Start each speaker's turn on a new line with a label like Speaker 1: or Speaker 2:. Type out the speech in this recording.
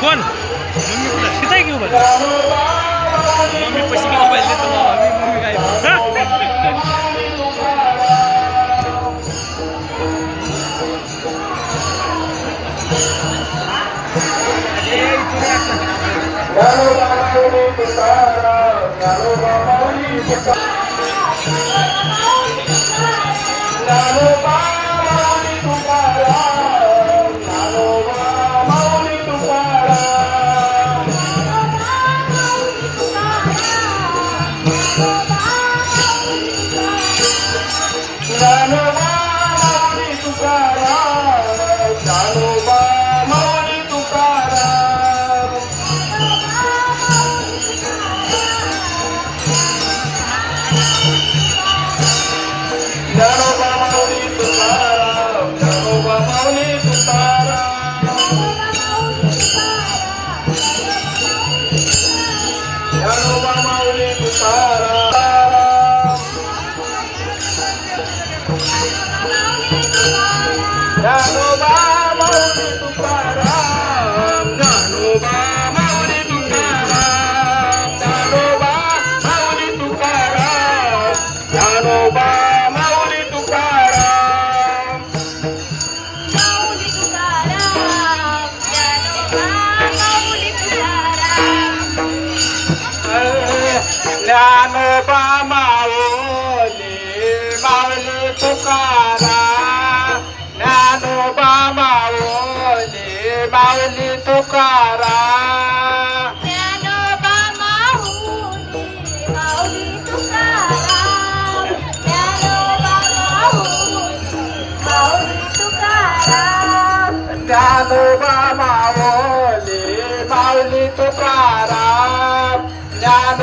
Speaker 1: कोण मम्मी कुठं शिताय घेऊ बरं मम्मी पैसे मोबाईल देतो मम्मी काय
Speaker 2: ज्ञानोबा माऊली माऊली तुकाराम ज्ञानोबा माऊली माऊली तुकाराम
Speaker 3: ज्ञानोबा माऊली माऊली तुकाराम ज्ञानोबा माऊली माऊली तुकाराम
Speaker 2: ज्ञानोबा माऊली माऊली तुकाराम ज्ञान